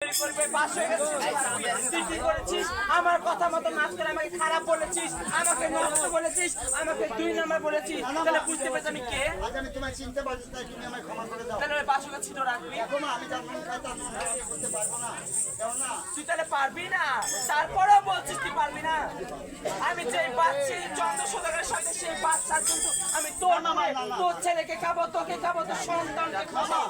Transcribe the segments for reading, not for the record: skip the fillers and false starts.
চুরি করবে, পাশ হয়ে গেছে। তুই কি করেছিস? আমার কথা মতো নাচ করে আমাকে খারাপ বলেছিস, আমাকে নষ্ট বলেছিস, আমাকে 2 নাম্বার বলেছিস। তাহলে বুঝতে পেরেছি আমি কে? আজ আমি তোমায় চিনতে পারছি, তাই তুমি আমায় ক্ষমা করে দাও। তাহলে ওই বাসুকে ছিটো রাখবি। দেখো মা, আমি যার মন খাই তার মন খাই করতে পারবো না, কেন না? তুই তাহলে পারবি না? তারপরেও বলছিস তুই পারবি না? আমি যে বাচ্চি চন্দ্র সদাগরের সাথে সেই বাচ্চা, কিন্তু আমি তোর নামে তোর ছেলেকে খাবো, তোকে খাবো, তোর সন্তানকে খাবো।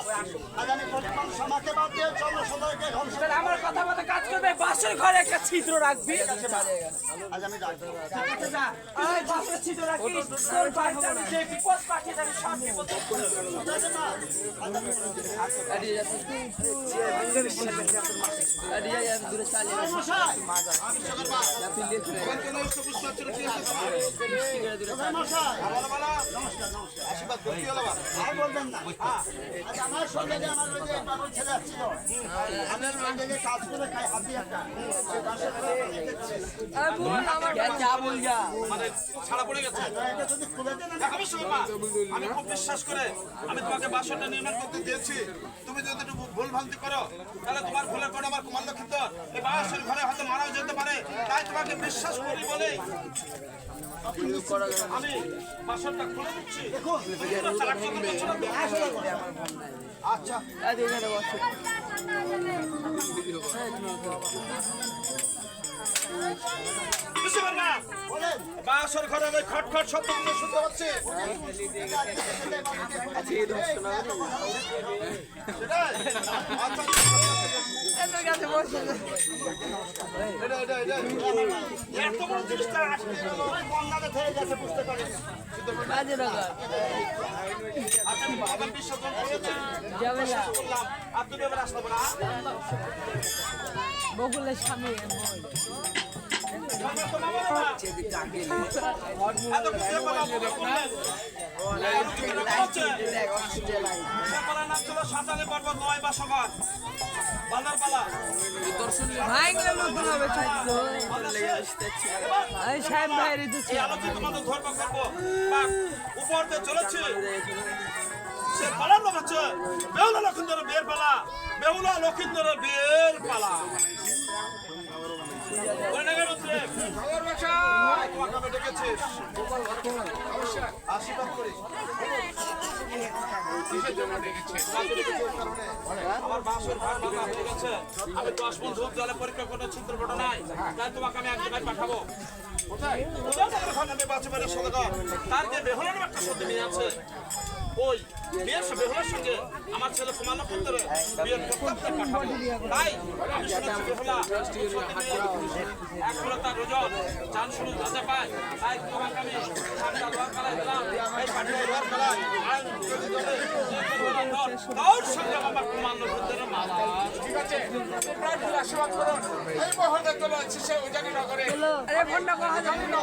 আজ আমি বর্তমান সমাজকে বাদ দিয়ে চন্দ্র সদরকে ধ্বংস তাহলে আমার কথা মতো কাজ করবে, বাসের ঘরে একটা ছিদ্র রাখবি। আজ আমি ডাকবো। ঠিক আছে, যা। তুই বাসের ছিদ্র রাখিস, তোর বাড়িতে আমি যে বিপদ পাঠিয়ে যাবি, সব বিপদ দূর করে দেবো। ঠিক আছে মা? আজ আমি মশাই, মশাই, নমস্কার, নমস্কার। আর বলবেন না। আজ আমার সঙ্গে যে আমার ওই যে পাগল ছেলে আসছিল, আমি সঙ্গে যে কাজ করে খাই হাতি একটা, সে বাসের ঘরে আমি দেখছি। আমাদের ছাড়া পড়ে গেছে। এটা যদি খুলে দেন আমি আমি শোনো মা, আমি খুব বিশ্বাস করে আমি তোমাকে বাসনটা নির্মাণ করতে দিয়েছি। তুমি যদি একটু ভুল ভ্রান্তি করো, তাহলে তোমার ভুলের পর আমার কুমার লক্ষিন্দর এই বাসের ঘরে হয়তো মারাও যেতে পারে। তাই তোমাকে বিশ্বাস করি বলেই আমি বাসনটা খুলে দিচ্ছি। দেখুন। তুমি তো চালাক চতুর করছো না তো? আচ্ছা, বুঝতে পারলে না? বলেন। বাসর ঘরে আমি খটখট শব্দগুলো শুনতে পাচ্ছি। সেটাই? আচ্ছা, এত বড় জিনিসটা আসতে গেল। গঙ্গাতে থেকে গেছে, বুঝতে পারিনি। আচ্ছা, আমি বাবার বিসর্জন করেছি। বিশ্বাস করলাম। আর তুমি এবার আসতে পারো না? বকুলের স্বামী বাবা তো বাবা না। এত খুঁজে পাওয়া ভুল করলেন। সকালের নাম ছিল সাঁতারে পর্বত 9 বা সকাল বাজারপালা। ভাইগুলো নতুন হবে থাকতো এই সাহেব ভাইয়ের এই আলোচিত মতো ধর্ম করবো বা উপর দিয়ে চলেছে। সে পালার লোক আছে বেহুলা লক্ষিন্দরের বিয়ের পালা, বেহুলা লক্ষিন্দরের বিয়ের পালা। তোমাকে আমি ডেকেছিস, আশীর্বাদ করি। আমার বাসের ঘর ভাঙা হয়ে গেছে। আমি 10 মণ ধূপ জলে পরীক্ষা করে ছিদ্র ঘটনায়, তাই তোমাকে আমি এক জায়গায় পাঠাবো। কোথায়? আমি বাঁচে বেড়ে সদাগর তার যে বেহুলার একটা সত্যি মেয়ে আছে, ওই মেয়ের বেহুলার সঙ্গে আমার ছেলে কুমার লক্ষিন্দরের বিয়ের প্রস্তাব পাঠাবো। তাই আমি শুনেছি বেহুলা সত্যি মেয়ে, এক হলো তার ওজন, চান শুরু যাতে পায়। তাই তোমাকে আমি ঠান্ডা লোহার কালাই দিলাম, এই পাটির লোহার কালাই তোর সঙ্গে আমার কুমার লক্ষিন্দরের মালা। ঠিক আছে, তোমরা একটু আশীর্বাদ করো। এই মহলে চলে আসছে সে উজানি নগরে। আরে ফোনটা কথা যাবে না